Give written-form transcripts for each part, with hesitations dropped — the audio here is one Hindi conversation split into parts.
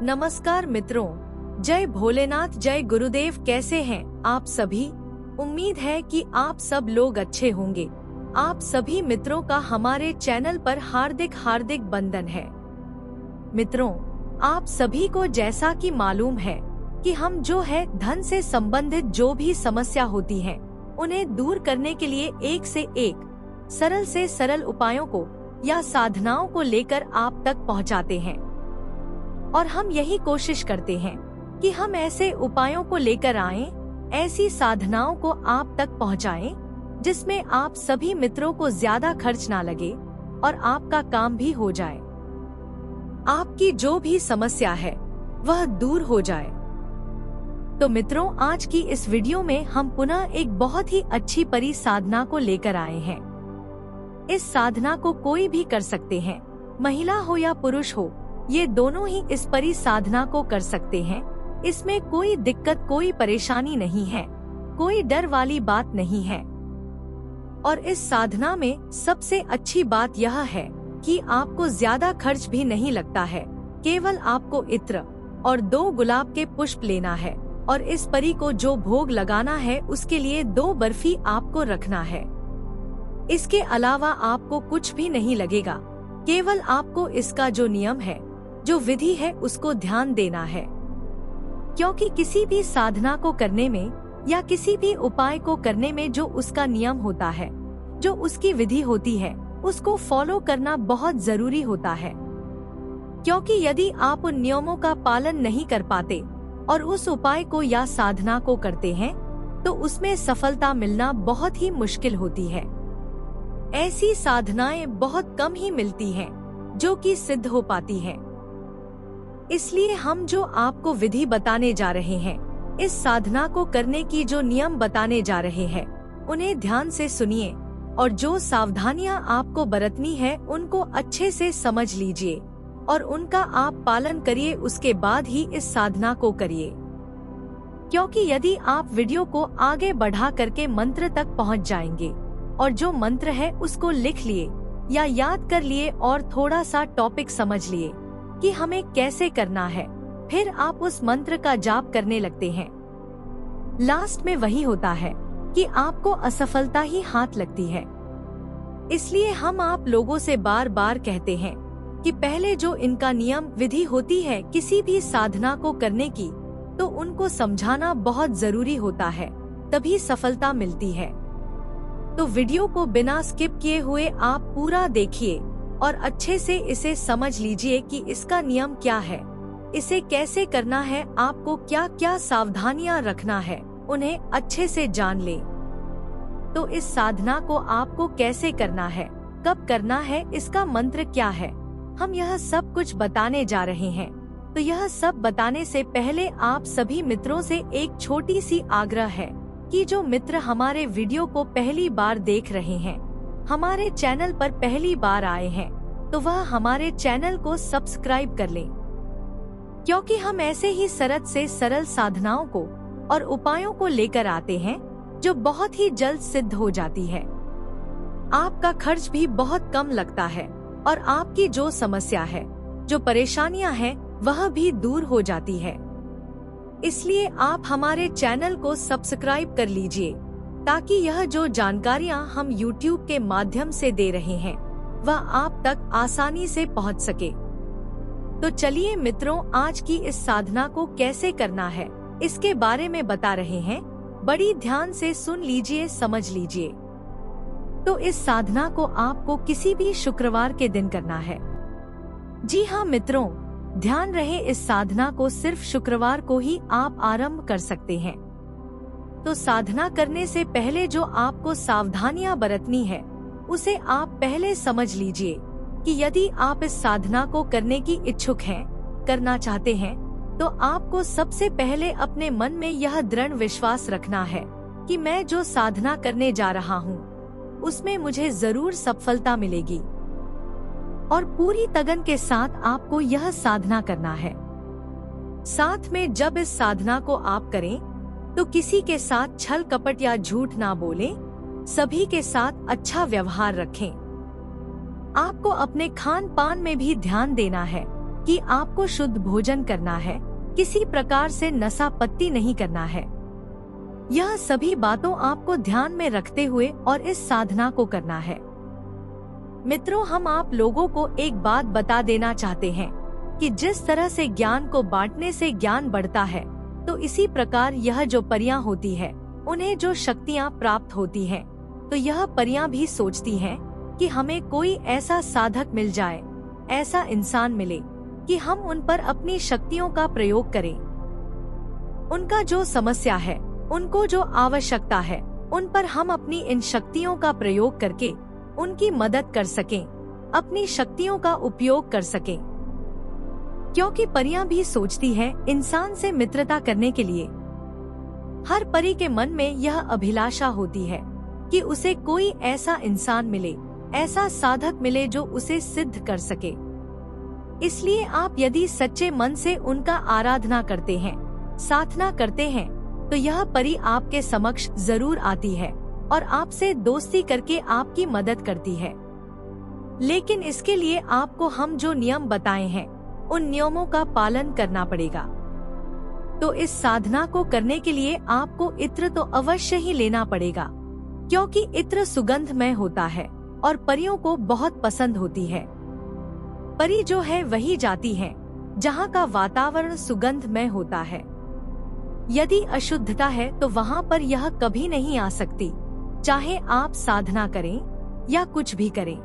नमस्कार मित्रों, जय भोलेनाथ, जय गुरुदेव। कैसे हैं आप सभी? उम्मीद है कि आप सब लोग अच्छे होंगे। आप सभी मित्रों का हमारे चैनल पर हार्दिक हार्दिक वंदन है। मित्रों, आप सभी को जैसा कि मालूम है कि हम जो है धन से संबंधित जो भी समस्या होती है उन्हें दूर करने के लिए एक से एक सरल से सरल उपायों को या साधनाओं को लेकर आप तक पहुंचाते हैं। और हम यही कोशिश करते हैं कि हम ऐसे उपायों को लेकर आएं, ऐसी साधनाओं को आप तक पहुंचाएं, जिसमें आप सभी मित्रों को ज्यादा खर्च ना लगे और आपका काम भी हो जाए। आपकी जो भी समस्या है वह दूर हो जाए। तो मित्रों, आज की इस वीडियो में हम पुनः एक बहुत ही अच्छी परी साधना को लेकर आए हैं। इस साधना को कोई भी कर सकते हैं, महिला हो या पुरुष हो, ये दोनों ही इस परी साधना को कर सकते हैं। इसमें कोई दिक्कत, कोई परेशानी नहीं है, कोई डर वाली बात नहीं है। और इस साधना में सबसे अच्छी बात यह है कि आपको ज्यादा खर्च भी नहीं लगता है। केवल आपको इत्र और 2 गुलाब के पुष्प लेना है और इस परी को जो भोग लगाना है उसके लिए 2 बर्फी आपको रखना है। इसके अलावा आपको कुछ भी नहीं लगेगा। केवल आपको इसका जो नियम है, जो विधि है, उसको ध्यान देना है। क्योंकि किसी भी साधना को करने में या किसी भी उपाय को करने में जो उसका नियम होता है, जो उसकी विधि होती है, उसको फॉलो करना बहुत जरूरी होता है। क्योंकि यदि आप उन नियमों का पालन नहीं कर पाते और उस उपाय को या साधना को करते हैं तो उसमें सफलता मिलना बहुत ही मुश्किल होती है। ऐसी साधनाएं बहुत कम ही मिलती हैं जो कि सिद्ध हो पाती हैं। इसलिए हम जो आपको विधि बताने जा रहे हैं, इस साधना को करने की जो नियम बताने जा रहे हैं, उन्हें ध्यान से सुनिए और जो सावधानियां आपको बरतनी है उनको अच्छे से समझ लीजिए और उनका आप पालन करिए। उसके बाद ही इस साधना को करिए। क्योंकि यदि आप वीडियो को आगे बढ़ा करके मंत्र तक पहुंच जाएंगे और जो मंत्र है उसको लिख लिए या याद कर लिए और थोड़ा सा टॉपिक समझ लिए कि हमें कैसे करना है, फिर आप उस मंत्र का जाप करने लगते हैं। लास्ट में वही होता है कि आपको असफलता ही हाथ लगती है। इसलिए हम आप लोगों से बार बार कहते हैं कि पहले जो इनका नियम विधि होती है किसी भी साधना को करने की, तो उनको समझाना बहुत जरूरी होता है, तभी सफलता मिलती है। तो वीडियो को बिना स्किप किए हुए आप पूरा देखिए और अच्छे से इसे समझ लीजिए कि इसका नियम क्या है, इसे कैसे करना है, आपको क्या क्या सावधानियां रखना है, उन्हें अच्छे से जान ले। तो इस साधना को आपको कैसे करना है, कब करना है, इसका मंत्र क्या है, हम यह सब कुछ बताने जा रहे हैं। तो यह सब बताने से पहले आप सभी मित्रों से एक छोटी सी आग्रह है कि जो मित्र हमारे वीडियो को पहली बार देख रहे हैं, हमारे चैनल पर पहली बार आए हैं, तो वह हमारे चैनल को सब्सक्राइब कर लें। क्योंकि हम ऐसे ही सरल से सरल साधनाओं को और उपायों को लेकर आते हैं जो बहुत ही जल्द सिद्ध हो जाती है। आपका खर्च भी बहुत कम लगता है और आपकी जो समस्या है, जो परेशानियां हैं, वह भी दूर हो जाती है। इसलिए आप हमारे चैनल को सब्सक्राइब कर लीजिए ताकि यह जो जानकारियां हम YouTube के माध्यम से दे रहे हैं वह आप तक आसानी से पहुंच सके। तो चलिए मित्रों, आज की इस साधना को कैसे करना है इसके बारे में बता रहे हैं। बड़ी ध्यान से सुन लीजिए, समझ लीजिए। तो इस साधना को आपको किसी भी शुक्रवार के दिन करना है। जी हाँ मित्रों, ध्यान रहे, इस साधना को सिर्फ शुक्रवार को ही आप आरंभ कर सकते हैं। तो साधना करने से पहले जो आपको सावधानियां बरतनी है उसे आप पहले समझ लीजिए कि यदि आप इस साधना को करने की इच्छुक हैं, करना चाहते हैं, तो आपको सबसे पहले अपने मन में यह दृढ़ विश्वास रखना है कि मैं जो साधना करने जा रहा हूँ उसमें मुझे जरूर सफलता मिलेगी। और पूरी तगन के साथ आपको यह साधना करना है। साथ में जब इस साधना को आप करें तो किसी के साथ छल कपट या झूठ ना बोलें, सभी के साथ अच्छा व्यवहार रखें। आपको अपने खान पान में भी ध्यान देना है कि आपको शुद्ध भोजन करना है, किसी प्रकार से नशा पत्ती नहीं करना है। यह सभी बातों आपको ध्यान में रखते हुए और इस साधना को करना है। मित्रों, हम आप लोगों को एक बात बता देना चाहते हैं कि जिस तरह से ज्ञान को बांटने से ज्ञान बढ़ता है, तो इसी प्रकार यह जो परियां होती है, उन्हें जो शक्तियां प्राप्त होती हैं, तो यह परियां भी सोचती हैं कि हमें कोई ऐसा साधक मिल जाए, ऐसा इंसान मिले कि हम उन पर अपनी शक्तियों का प्रयोग करें। उनका जो समस्या है, उनको जो आवश्यकता है, उन पर हम अपनी इन शक्तियों का प्रयोग करके उनकी मदद कर सकें, अपनी शक्तियों का उपयोग कर सकें। क्योंकि परियां भी सोचती है इंसान से मित्रता करने के लिए। हर परी के मन में यह अभिलाषा होती है कि उसे कोई ऐसा इंसान मिले, ऐसा साधक मिले जो उसे सिद्ध कर सके। इसलिए आप यदि सच्चे मन से उनका आराधना करते हैं, साधना करते हैं, तो यह परी आपके समक्ष जरूर आती है और आपसे दोस्ती करके आपकी मदद करती है। लेकिन इसके लिए आपको हम जो नियम बताए हैं, उन नियमों का पालन करना पड़ेगा। तो इस साधना को करने के लिए आपको इत्र तो अवश्य ही लेना पड़ेगा, क्योंकि इत्र सुगंधमय होता है और परियों को बहुत पसंद होती है। परी जो है वही जाति है जहाँ का वातावरण सुगंधमय होता है। यदि अशुद्धता है तो वहाँ पर यह कभी नहीं आ सकती, चाहे आप साधना करें या कुछ भी करें।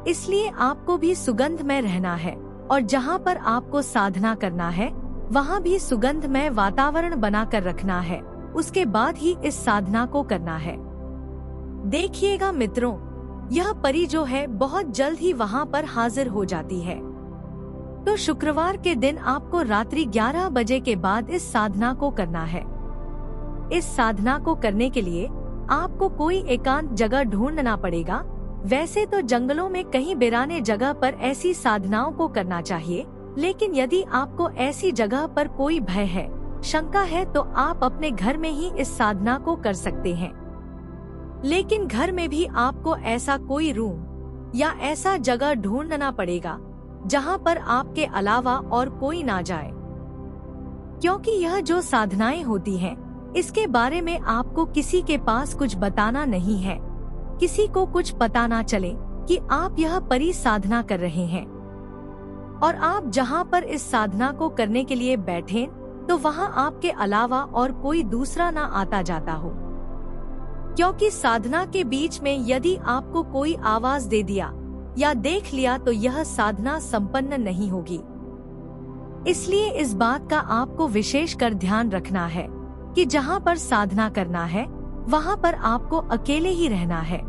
इसलिए आपको भी सुगंधमय रहना है और जहाँ पर आपको साधना करना है, वहाँ भी सुगंधमय वातावरण बनाकर रखना है। उसके बाद ही इस साधना को करना है। देखिएगा मित्रों, यह परी जो है बहुत जल्द ही वहाँ पर हाजिर हो जाती है। तो शुक्रवार के दिन आपको रात्रि 11 बजे के बाद इस साधना को करना है। इस साधना को करने के लिए आपको कोई एकांत जगह ढूंढना पड़ेगा। वैसे तो जंगलों में कहीं बिराने जगह पर ऐसी साधनाओं को करना चाहिए, लेकिन यदि आपको ऐसी जगह पर कोई भय है, शंका है, तो आप अपने घर में ही इस साधना को कर सकते हैं। लेकिन घर में भी आपको ऐसा कोई रूम या ऐसा जगह ढूंढना पड़ेगा जहाँ पर आपके अलावा और कोई ना जाए, क्योंकि यह जो साधनाएं होती हैं, इसके बारे में आपको किसी के पास कुछ बताना नहीं है। किसी को कुछ पता ना चले कि आप यह परी साधना कर रहे हैं। और आप जहाँ पर इस साधना को करने के लिए बैठे, तो वहाँ आपके अलावा और कोई दूसरा ना आता जाता हो, क्योंकि साधना के बीच में यदि आपको कोई आवाज दे दिया या देख लिया तो यह साधना संपन्न नहीं होगी। इसलिए इस बात का आपको विशेष कर ध्यान रखना है कि जहाँ पर साधना करना है, वहाँ पर आपको अकेले ही रहना है।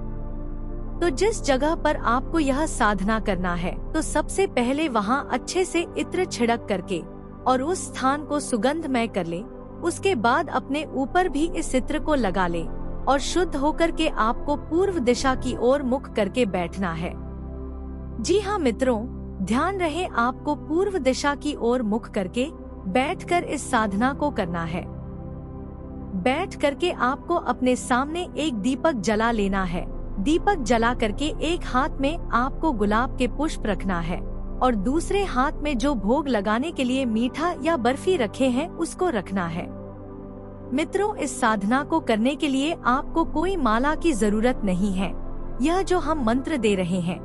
तो जिस जगह पर आपको यह साधना करना है, तो सबसे पहले वहाँ अच्छे से इत्र छिड़क करके और उस स्थान को सुगंधमय कर ले। उसके बाद अपने ऊपर भी इस इत्र को लगा ले और शुद्ध होकर के आपको पूर्व दिशा की ओर मुख करके बैठना है। जी हाँ मित्रों, ध्यान रहे, आपको पूर्व दिशा की ओर मुख करके बैठकर इस साधना को करना है। बैठ करके आपको अपने सामने एक दीपक जला लेना है। दीपक जला करके एक हाथ में आपको गुलाब के पुष्प रखना है और दूसरे हाथ में जो भोग लगाने के लिए मीठा या बर्फी रखे हैं उसको रखना है। मित्रों, इस साधना को करने के लिए आपको कोई माला की जरूरत नहीं है। यह जो हम मंत्र दे रहे हैं,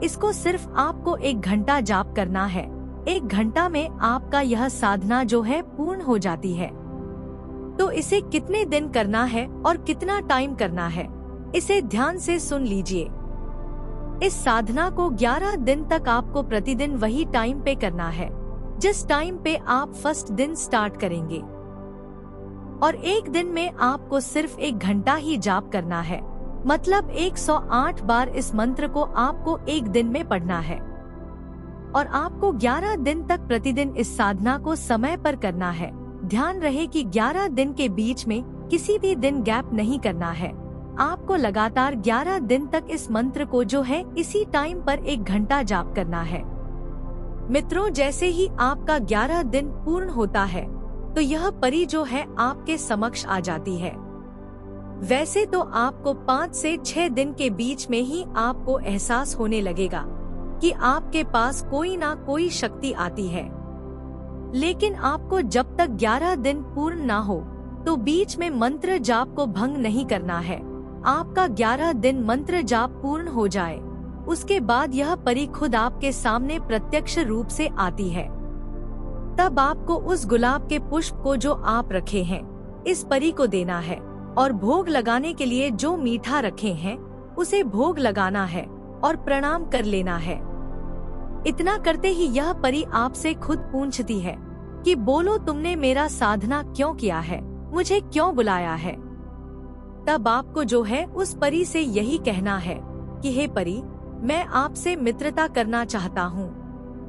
इसको सिर्फ आपको 1 घंटा जाप करना है। 1 घंटा में आपका यह साधना जो है पूर्ण हो जाती है। तो इसे कितने दिन करना है और कितना टाइम करना है, इसे ध्यान से सुन लीजिए। इस साधना को 11 दिन तक आपको प्रतिदिन वही टाइम पे करना है जिस टाइम पे आप फर्स्ट दिन स्टार्ट करेंगे, और एक दिन में आपको सिर्फ 1 घंटा ही जाप करना है। मतलब 108 बार इस मंत्र को आपको एक दिन में पढ़ना है और आपको 11 दिन तक प्रतिदिन इस साधना को समय पर करना है। ध्यान रहे कि 11 दिन के बीच में किसी भी दिन गैप नहीं करना है। आपको लगातार 11 दिन तक इस मंत्र को जो है इसी टाइम पर 1 घंटा जाप करना है। मित्रों, जैसे ही आपका 11 दिन पूर्ण होता है तो यह परी जो है आपके समक्ष आ जाती है। वैसे तो आपको 5 से 6 दिन के बीच में ही आपको एहसास होने लगेगा कि आपके पास कोई ना कोई शक्ति आती है, लेकिन आपको जब तक 11 दिन पूर्ण ना हो तो बीच में मंत्र जाप को भंग नहीं करना है। आपका 11 दिन मंत्र जाप पूर्ण हो जाए, उसके बाद यह परी खुद आपके सामने प्रत्यक्ष रूप से आती है। तब आपको उस गुलाब के पुष्प को जो आप रखे हैं इस परी को देना है, और भोग लगाने के लिए जो मीठा रखे हैं उसे भोग लगाना है और प्रणाम कर लेना है। इतना करते ही यह परी आपसे खुद पूछती है कि बोलो, तुमने मेरा साधना क्यों किया है, मुझे क्यों बुलाया है। तब आपको जो है उस परी से यही कहना है कि हे परी, मैं आपसे मित्रता करना चाहता हूँ।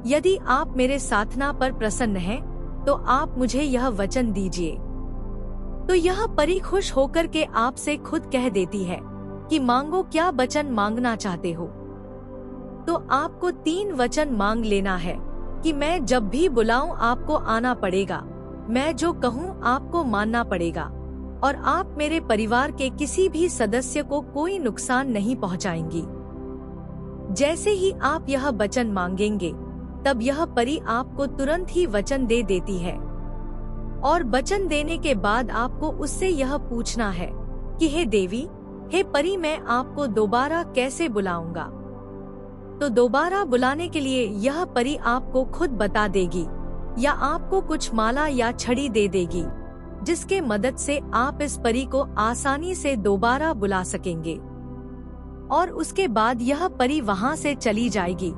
यदि आप मेरे साधना पर प्रसन्न हैं, तो आप मुझे यह वचन दीजिए। तो यह परी खुश होकर के आपसे खुद कह देती है कि मांगो, क्या वचन मांगना चाहते हो। तो आपको 3 वचन मांग लेना है कि मैं जब भी बुलाऊं आपको आना पड़ेगा, मैं जो कहूं आपको मानना पड़ेगा, और आप मेरे परिवार के किसी भी सदस्य को कोई नुकसान नहीं पहुंचाएंगी। जैसे ही आप यह वचन मांगेंगे तब यह परी आपको तुरंत ही वचन दे देती है, और वचन देने के बाद आपको उससे यह पूछना है कि हे देवी, हे परी, मैं आपको दोबारा कैसे बुलाऊंगा। तो दोबारा बुलाने के लिए यह परी आपको खुद बता देगी, या आपको कुछ माला या छड़ी दे देगी, जिसके मदद से आप इस परी को आसानी से दोबारा बुला सकेंगे। और उसके बाद यह परी वहाँ से चली जाएगी।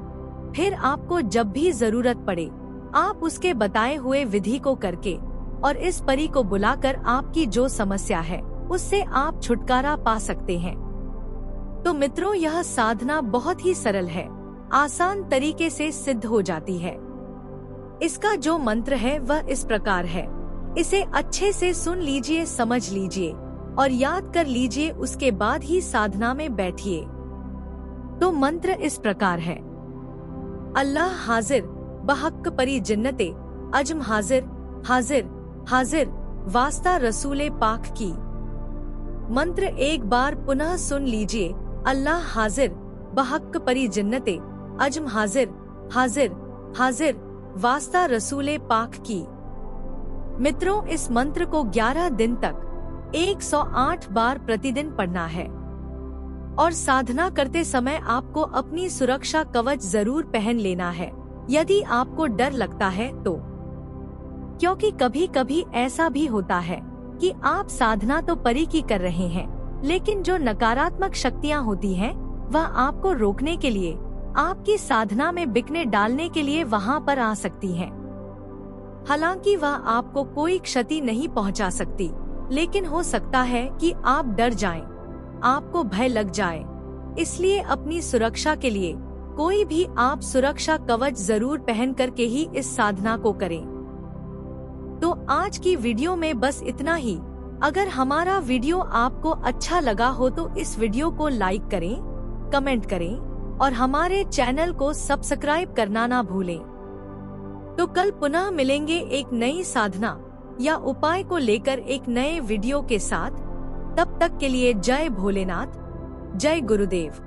फिर आपको जब भी जरूरत पड़े आप उसके बताए हुए विधि को करके और इस परी को बुलाकर आपकी जो समस्या है उससे आप छुटकारा पा सकते हैं। तो मित्रों, यह साधना बहुत ही सरल है, आसान तरीके से सिद्ध हो जाती है। इसका जो मंत्र है वह इस प्रकार है, इसे अच्छे से सुन लीजिए, समझ लीजिए और याद कर लीजिए, उसके बाद ही साधना में बैठिए। तो मंत्र इस प्रकार है, अल्लाह हाजिर बहक परी जन्नते अजम हाजिर हाजिर हाजिर वास्ता रसूले पाक की। मंत्र एक बार पुनः सुन लीजिए, अल्लाह हाजिर बहक परी जन्नते अजम हाजिर हाजिर हाजिर वास्ता रसूले पाक की। मित्रों, इस मंत्र को 11 दिन तक 108 बार प्रतिदिन पढ़ना है, और साधना करते समय आपको अपनी सुरक्षा कवच जरूर पहन लेना है यदि आपको डर लगता है तो, क्योंकि कभी कभी ऐसा भी होता है कि आप साधना तो परी की कर रहे हैं, लेकिन जो नकारात्मक शक्तियाँ होती हैं वह आपको रोकने के लिए, आपकी साधना में बिकने डालने के लिए वहाँ पर आ सकती हैं। हालांकि वह आपको कोई क्षति नहीं पहुँचा सकती, लेकिन हो सकता है कि आप डर जाएं, आपको भय लग जाए। इसलिए अपनी सुरक्षा के लिए कोई भी आप सुरक्षा कवच जरूर पहन करके ही इस साधना को करें। तो आज की वीडियो में बस इतना ही। अगर हमारा वीडियो आपको अच्छा लगा हो तो इस वीडियो को लाइक करें, कमेंट करें और हमारे चैनल को सब्सक्राइब करना ना भूलें। तो कल पुनः मिलेंगे एक नई साधना या उपाय को लेकर एक नए वीडियो के साथ। तब तक के लिए जय भोलेनाथ, जय गुरुदेव।